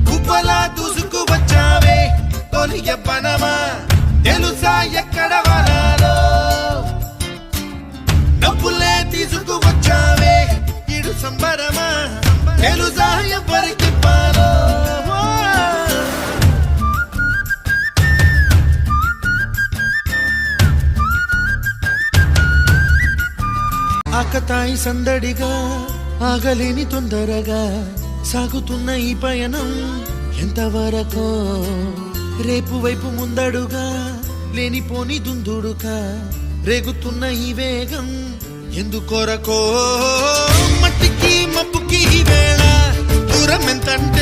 కుప్పలా దూసుకు వచ్చావే తొలి యవ్వనమా తెలుసా ఎక్కడ వనాలో డబ్బులే తీసుకు వచ్చావే ఇడు సంబరమా తెలుసా ఎవరికి పాలో ఆకతాయి సందడిగా ఆగలేని తొందరగా సాగుతున్న ఈ పయనం ఎంతవరకో రేపు వైపు ముందడుగా లేనిపోని దుందుడుగా రేగుతున్న ఈ వేగం ఎందుకొరకో మట్టికి మబ్బుకి వేళ దూరం ఎంతంటే